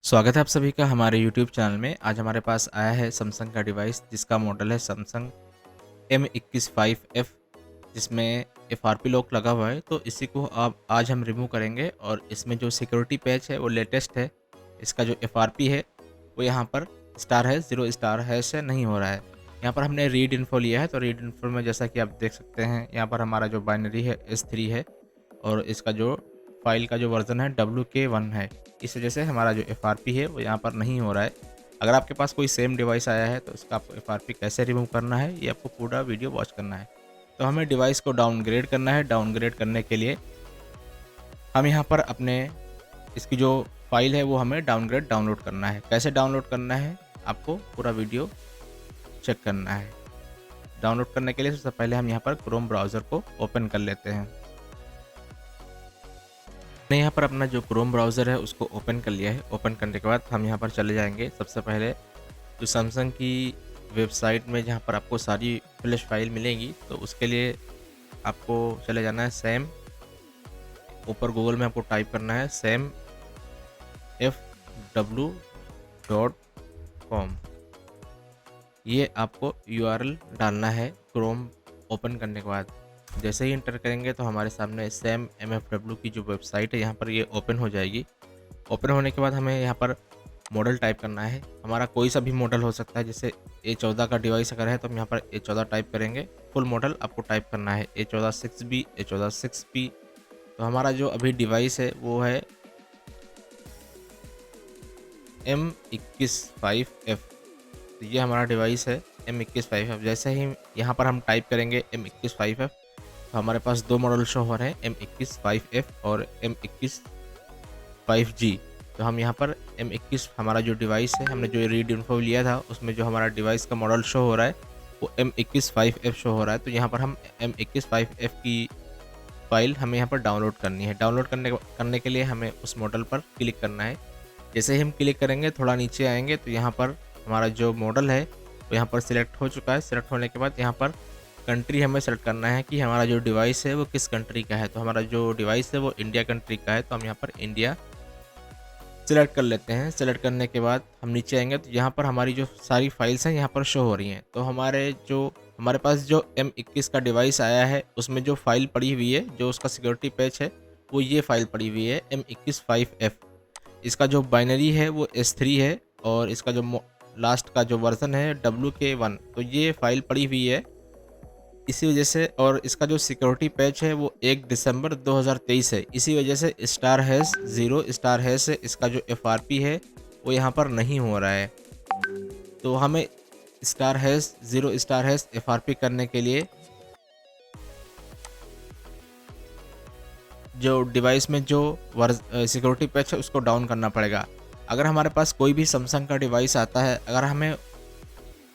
स्वागत है आप सभी का हमारे यूट्यूब चैनल में। आज हमारे पास आया है सैमसंग का डिवाइस जिसका मॉडल है सैमसंग M215F, जिसमें FRP लॉक लगा हुआ है। तो इसी को अब आज हम रिमूव करेंगे और इसमें जो सिक्योरिटी पैच है वो लेटेस्ट है। इसका जो FRP है वो यहाँ पर स्टार है 0 स्टार है से नहीं हो रहा है। यहाँ पर हमने रीड इन्फो लिया है, तो रीड इन्फो में जैसा कि आप देख सकते हैं यहाँ पर हमारा जो बाइनरी है S3 है और इसका जो फाइल का जो वर्ज़न है WK1 है। इस वजह से हमारा जो FRP है वो यहाँ पर नहीं हो रहा है। अगर आपके पास कोई सेम डिवाइस आया है तो इसका आपको FRP कैसे रिमूव करना है ये आपको पूरा वीडियो वॉच करना है। तो हमें डिवाइस को डाउनग्रेड करना है। डाउनग्रेड करने के लिए हम यहाँ पर अपने इसकी जो फाइल है वो हमें डाउनलोड करना है। कैसे डाउनलोड करना है आपको पूरा वीडियो चेक करना है। डाउनलोड करने के लिए सबसे पहले हम यहाँ पर क्रोम ब्राउज़र को ओपन कर लेते हैं। मैंने यहाँ पर अपना जो क्रोम ब्राउज़र है उसको ओपन कर लिया है। ओपन करने के बाद हम यहाँ पर चले जाएंगे सबसे पहले जो सैमसंग की वेबसाइट में जहाँ पर आपको सारी फ्लैश फाइल मिलेंगी, तो उसके लिए आपको चले जाना है सैम। ऊपर गूगल में आपको टाइप करना है samfw.com। ये आपको URL डालना है क्रोम ओपन करने के बाद। जैसे ही इंटर करेंगे तो हमारे सामने सैम MFW की जो वेबसाइट है यहाँ पर ये ओपन हो जाएगी। ओपन होने के बाद हमें यहाँ पर मॉडल टाइप करना है। हमारा कोई सा भी मॉडल हो सकता है, जैसे A14 का डिवाइस अगर है तो हम यहाँ पर A14 टाइप करेंगे। फुल मॉडल आपको टाइप करना है A14 6B, A14 6P। तो हमारा जो अभी डिवाइस है वो है M215F। तो ये हमारा डिवाइस है M215F। जैसे ही यहाँ पर हम टाइप करेंगे M215F तो हमारे पास दो मॉडल शो हो रहे हैं, M215F और M215G। तो हम यहाँ पर M21 हमारा जो डिवाइस है, हमने जो रीड इन्फो लिया था उसमें जो हमारा डिवाइस का मॉडल शो हो रहा है वो M215F शो हो रहा है। तो यहाँ पर हम M215F की फाइल हमें यहाँ पर डाउनलोड करनी है। डाउनलोड करने के लिए हमें उस मॉडल पर क्लिक करना है। जैसे ही हम क्लिक करेंगे थोड़ा नीचे आएंगे तो यहाँ पर हमारा जो मॉडल है वो यहाँ पर सिलेक्ट हो चुका है। सिलेक्ट होने के बाद यहाँ पर कंट्री हमें सेलेक्ट करना है कि हमारा जो डिवाइस है वो किस कंट्री का है। तो हमारा जो डिवाइस है वो इंडिया कंट्री का है, तो हम यहाँ पर इंडिया सिलेक्ट कर लेते हैं। सेलेक्ट करने के बाद हम नीचे आएंगे तो यहाँ पर हमारी जो सारी फाइल्स हैं यहाँ पर शो हो रही हैं। तो हमारे पास जो M21 का डिवाइस आया है उसमें जो फाइल पड़ी हुई है, जो उसका सिक्योरिटी पैच है वो ये फाइल पड़ी हुई है M215F। इसका जो बाइनरी है वो S3 है और इसका जो लास्ट का जो वर्ज़न है WK1। तो ये फाइल पड़ी हुई है इसी वजह से, और इसका जो सिक्योरिटी पैच है वो 1 दिसंबर 2023 है। इसी वजह से स्टार हैश 0 स्टार हैश से इसका जो FRP है वो यहाँ पर नहीं हो रहा है। तो हमें star hash 0 star hash FRP करने के लिए जो डिवाइस में जो सिक्योरिटी पैच है उसको डाउन करना पड़ेगा। अगर हमारे पास कोई भी सैमसंग का डिवाइस आता है, अगर हमें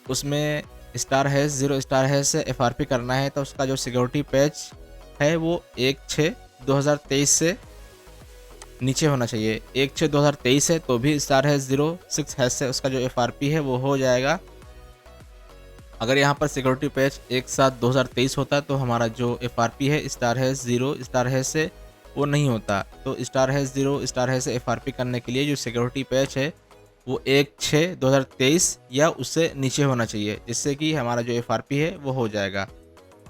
उसमें स्टार हैश 0 स्टार हैश से FRP करना है तो उसका जो सिक्योरिटी पैच है वो 1/6/2023 से नीचे होना चाहिए। 1/6/2023 है तो भी स्टार हैश 06 हैश से उसका जो FRP है वो हो जाएगा। अगर यहाँ पर सिक्योरिटी पैच 1/7/2023 होता तो हमारा जो FRP है स्टार हैश 0 स्टार हैश से वो नहीं होता। तो स्टार हैश 0 स्टार हैश से FRP करने के लिए जो सिक्योरिटी पैच है वो 1/6/2023 या उससे नीचे होना चाहिए, जिससे कि हमारा जो FRP है वो हो जाएगा।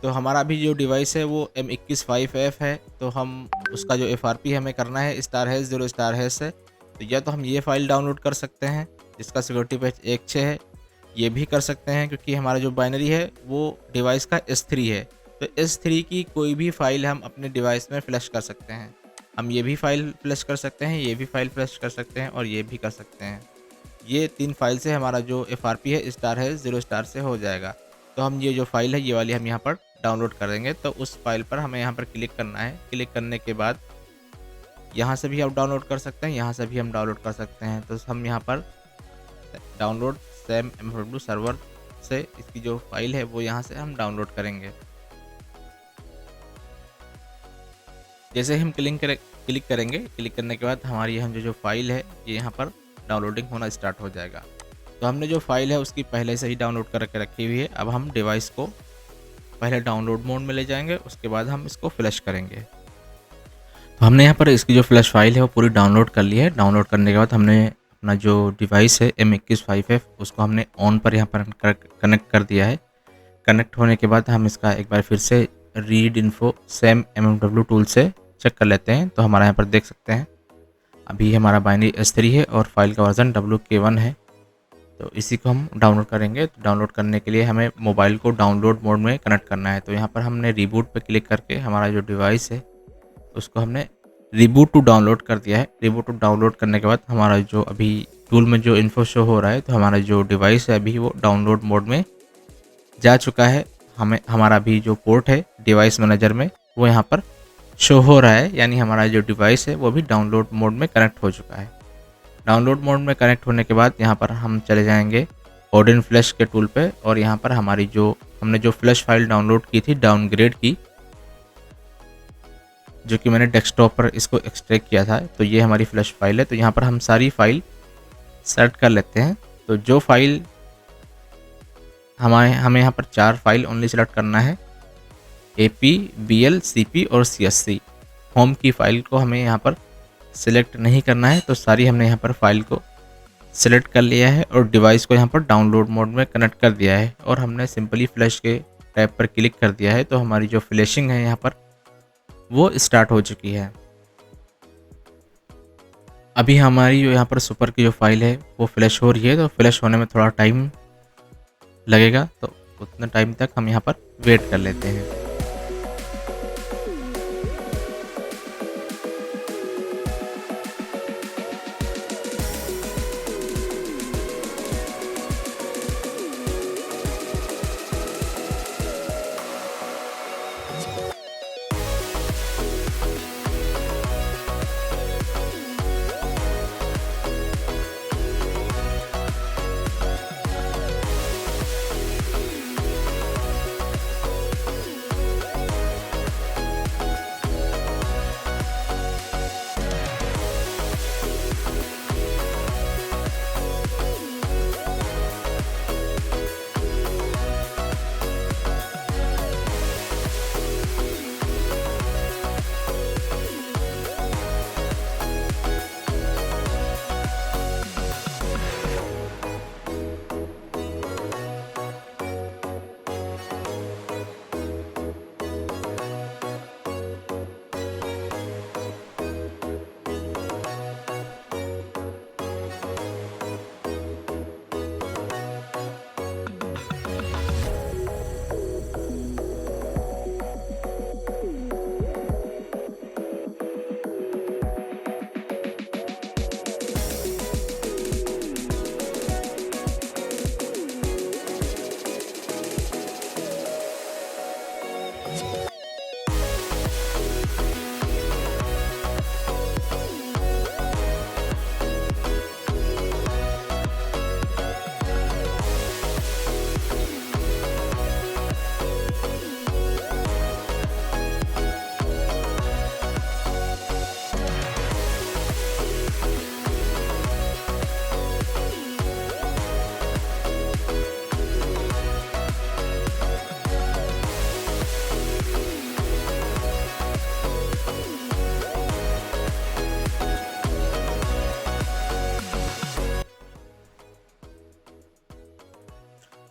तो हमारा भी जो डिवाइस है वो M215F है, तो हम उसका जो FRP हमें करना है स्टार हैश 0 स्टार हैश से। तो या तो हम ये फाइल डाउनलोड कर सकते हैं जिसका सिक्योरिटी पैच 1/6 है, ये भी कर सकते हैं क्योंकि हमारा जो बाइनरी है वो डिवाइस का S3 है। तो S3 की कोई भी फाइल हम अपने डिवाइस में फ्लैश कर सकते हैं। हम ये भी फाइल फ्लैश कर सकते हैं, ये भी फाइल फ्लैश कर सकते हैं और ये भी कर सकते हैं। ये 3 फाइल से हमारा जो FRP है स्टार है 0 स्टार से हो जाएगा। तो हम ये जो फाइल है ये वाली हम यहाँ पर डाउनलोड करेंगे। तो उस फाइल पर हमें यहाँ पर क्लिक करना है। क्लिक करने के बाद यहाँ से भी आप डाउनलोड कर सकते हैं, यहाँ से भी हम डाउनलोड कर सकते हैं। तो हम यहाँ पर डाउनलोड सैम MFW सर्वर से इसकी जो फाइल है वो यहाँ से हम डाउनलोड करेंगे। जैसे हम क्लिक करेंगे, क्लिक करने के बाद हमारी हम जो फाइल है ये यहाँ पर डाउनलोडिंग होना स्टार्ट हो जाएगा। तो हमने जो फाइल है उसकी पहले से ही डाउनलोड करके रखी हुई है। अब हम डिवाइस को पहले डाउनलोड मोड में ले जाएंगे, उसके बाद हम इसको फ्लैश करेंगे। तो हमने यहाँ पर इसकी जो फ्लैश फाइल है वो पूरी डाउनलोड कर ली है। डाउनलोड करने के बाद हमने अपना जो डिवाइस है M21 उसको हमने ऑन पर यहाँ पर कनेक्ट कर दिया है। कनेक्ट होने के बाद हम इसका एक बार फिर से read info same MMW tool से चेक कर लेते हैं। तो हमारा यहाँ पर देख सकते हैं अभी हमारा बाइनरी S3 है और फाइल का वर्जन WK1 है। तो इसी को हम डाउनलोड करेंगे। तो डाउनलोड करने के लिए हमें मोबाइल को डाउनलोड मोड में कनेक्ट करना है। तो यहाँ पर हमने रिबूट पे क्लिक करके हमारा जो डिवाइस है उसको हमने रिबूट टू डाउनलोड कर दिया है। रिबूट टू डाउनलोड करने के बाद हमारा जो अभी टूल में जो इन्फो शो हो रहा है, तो हमारा जो डिवाइस है अभी वो डाउनलोड मोड में जा चुका है। हमारा अभी जो पोर्ट है डिवाइस मैनेजर में वो यहाँ पर शो हो रहा है, यानी हमारा जो डिवाइस है वो भी डाउनलोड मोड में कनेक्ट हो चुका है। डाउनलोड मोड में कनेक्ट होने के बाद यहाँ पर हम चले जाएंगे ओडिन फ्लैश के टूल पे और यहाँ पर हमारी जो हमने जो फ्लैश फाइल डाउनलोड की थी डाउनग्रेड की, जो कि मैंने डेस्कटॉप पर इसको एक्सट्रैक्ट किया था, तो ये हमारी फ्लैश फाइल है। तो यहाँ पर हम सारी फाइल सेलेक्ट कर लेते हैं। तो जो फाइल हमें यहाँ पर 4 फाइल ओनली सेलेक्ट करना है, AP, BL, CP और CSC। होम की फाइल को हमें यहाँ पर सिलेक्ट नहीं करना है। तो सारी हमने यहाँ पर फाइल को सिलेक्ट कर लिया है और डिवाइस को यहाँ पर डाउनलोड मोड में कनेक्ट कर दिया है और हमने सिंपली फ्लैश के टैब पर क्लिक कर दिया है। तो हमारी जो फ्लैशिंग है यहाँ पर वो स्टार्ट हो चुकी है। अभी हमारी जो यहाँ पर सुपर की जो फाइल है वो फ्लैश हो रही है। तो फ्लैश होने में थोड़ा टाइम लगेगा, तो उतने टाइम तक हम यहाँ पर वेट कर लेते हैं।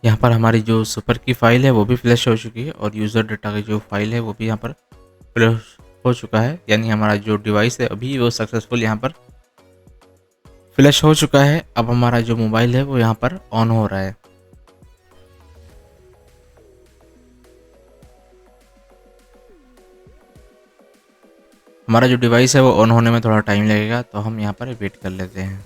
यहाँ पर हमारी जो सुपर की फाइल है वो भी फ्लैश हो चुकी है और यूज़र डाटा की जो फाइल है वो भी यहाँ पर फ्लैश हो चुका है, यानी हमारा जो डिवाइस है अभी वो सक्सेसफुल यहाँ पर फ्लैश हो चुका है। अब हमारा जो मोबाइल है वो यहाँ पर ऑन हो रहा है। हमारा जो डिवाइस है वो ऑन होने में थोड़ा टाइम लगेगा, तो हम यहाँ पर वेट कर लेते हैं।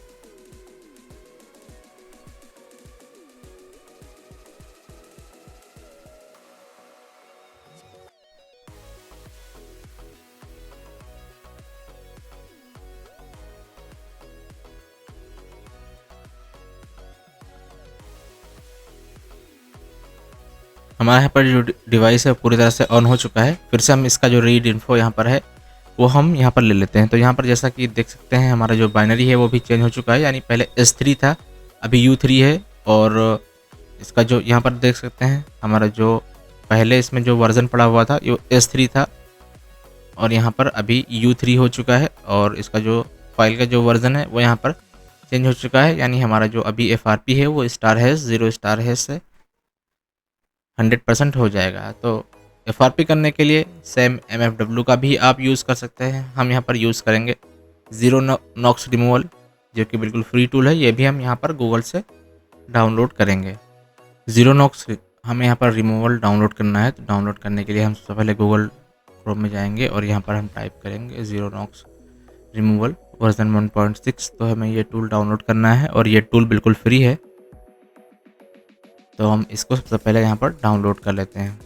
हमारे यहाँ पर जो डिवाइस है पूरी तरह से ऑन हो चुका है। फिर से हम इसका जो रीड इन्फो यहाँ पर है वो हम यहाँ पर ले लेते हैं। तो यहाँ पर जैसा कि देख सकते हैं हमारा जो बाइनरी है वो भी चेंज हो चुका है, यानी पहले S3 था अभी U3 है। और इसका जो यहाँ पर देख सकते हैं हमारा जो पहले इसमें जो वर्ज़न पड़ा हुआ था ये S3 था और यहाँ पर अभी U3 हो चुका है और इसका जो फाइल का जो वर्ज़न है वो यहाँ पर चेंज हो चुका है, यानी हमारा जो अभी FRP है वो स्टार हैश 0 स्टार हैश से 100% हो जाएगा। तो FRP करने के लिए सेम MFW का भी आप यूज़ कर सकते हैं। हम यहाँ पर यूज़ करेंगे ज़ीरो नॉक्स रिमूवल, जो कि बिल्कुल फ्री टूल है। ये भी हम यहाँ पर गूगल से डाउनलोड करेंगे। ज़ीरो नॉक्स हमें यहाँ पर रिमूवल डाउनलोड करना है। तो डाउनलोड करने के लिए हम सबसे पहले गूगल क्रोम में जाएंगे और यहाँ पर हम टाइप करेंगे ज़ीरो नॉक्स रिमूवल वर्जन 1.6। तो हमें ये टूल डाउनलोड करना है और ये टूल बिल्कुल फ्री है। तो हम इसको सबसे पहले यहाँ पर डाउनलोड कर लेते हैं।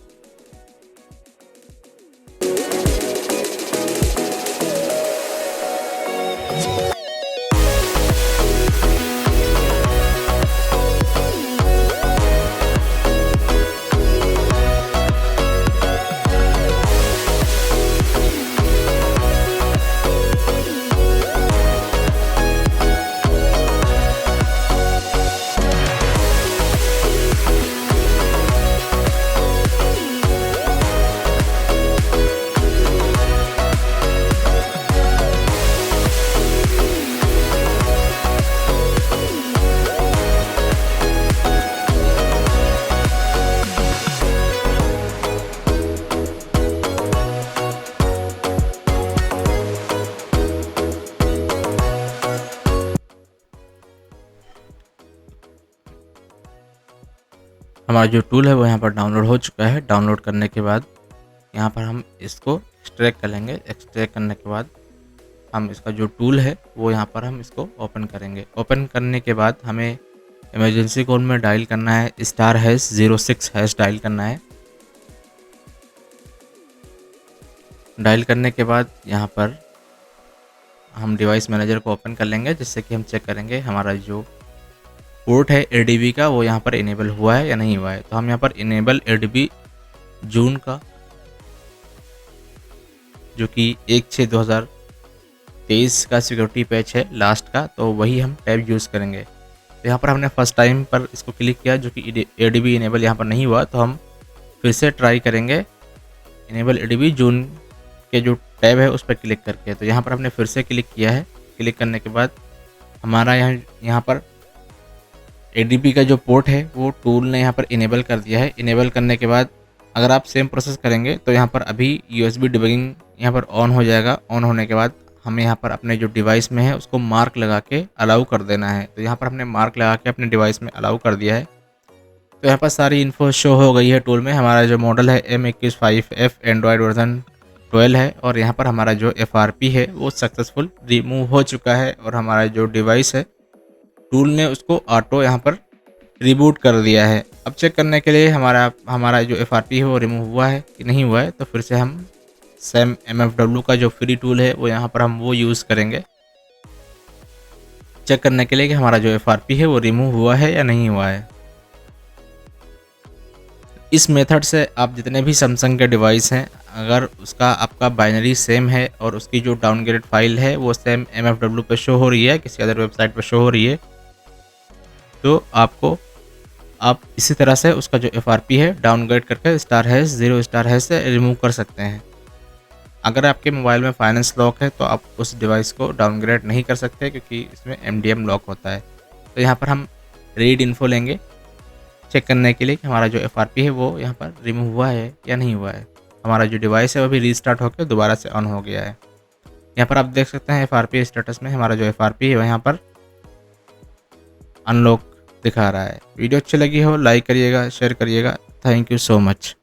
हमारा जो टूल है वो यहाँ पर डाउनलोड हो चुका है। डाउनलोड करने के बाद यहाँ पर हम इसको एक्सट्रैक्ट कर लेंगे। एक्सट्रैक्ट करने के बाद हम इसका जो टूल है वो यहाँ पर हम इसको ओपन करेंगे। ओपन करने के बाद हमें इमरजेंसी कोड में डायल करना है स्टार हैश 06 हैश डायल करना है। डायल करने के बाद यहाँ पर हम डिवाइस मैनेजर को ओपन कर लेंगे, जिससे कि हम चेक करेंगे हमारा जो पोर्ट है ADB का वो यहाँ पर इनेबल हुआ है या नहीं हुआ है। तो हम यहाँ पर इनेबल ADB जून का, जो कि 1/6/2023 का सिक्योरिटी पैच है लास्ट का, तो वही हम टैब यूज़ करेंगे। तो यहाँ पर हमने फर्स्ट टाइम पर इसको क्लिक किया, जो कि ADB इनेबल यहाँ पर नहीं हुआ। तो हम फिर से ट्राई करेंगे इनेबल ADB जून के जो टैब है उस पर क्लिक करके। तो यहाँ पर हमने फिर से क्लिक किया है। क्लिक करने के बाद हमारा यहाँ पर ADB का जो पोर्ट है वो टूल ने यहाँ पर इनेबल कर दिया है। इनेबल करने के बाद अगर आप सेम प्रोसेस करेंगे तो यहाँ पर अभी USB डिबगिंग यहाँ पर ऑन हो जाएगा। ऑन होने के बाद हमें यहाँ पर अपने जो डिवाइस में है उसको मार्क लगा के अलाउ कर देना है। तो यहाँ पर हमने मार्क लगा के अपने डिवाइस में अलाउ कर दिया है। तो यहाँ पर सारी इन्फो शो हो गई है टूल में। हमारा जो मॉडल है M215F एंड्रॉयड वर्जन 12 है और यहाँ पर हमारा जो FRP है वो सक्सेसफुल रिमूव हो चुका है और हमारा जो डिवाइस है टूल ने उसको ऑटो यहाँ पर रिबूट कर दिया है। अब चेक करने के लिए हमारा जो FRP है वो रिमूव हुआ है कि नहीं हुआ है, तो फिर से हम सेम MFW का जो फ्री टूल है वो यहाँ पर हम वो यूज़ करेंगे चेक करने के लिए कि हमारा जो FRP है वो रिमूव हुआ है या नहीं हुआ है। इस मेथड से आप जितने भी सैमसंग के डिवाइस हैं, अगर उसका आपका बाइनरी सेम है और उसकी जो डाउनग्रेड फाइल है वो सेम MFW पे शो हो रही है, किसी अदर वेबसाइट पे शो हो रही है, तो आप इसी तरह से उसका जो FRP है डाउनग्रेड करके स्टार हैश 0 स्टार हैश से रिमूव कर सकते हैं। अगर आपके मोबाइल में फाइनेंस लॉक है तो आप उस डिवाइस को डाउनग्रेड नहीं कर सकते, क्योंकि इसमें MDM लॉक होता है। तो यहाँ पर हम रीड इन्फो लेंगे चेक करने के लिए कि हमारा जो FRP है वो यहाँ पर रिमूव हुआ है या नहीं हुआ है। हमारा जो डिवाइस है वो भी रीस्टार्ट होकर दोबारा से ऑन हो गया है। यहाँ पर आप देख सकते हैं FRP स्टेटस में हमारा जो FRP है वो यहाँ पर अनलॉक दिखा रहा है। वीडियो अच्छी लगी हो लाइक करिएगा, शेयर करिएगा। Thank you so much.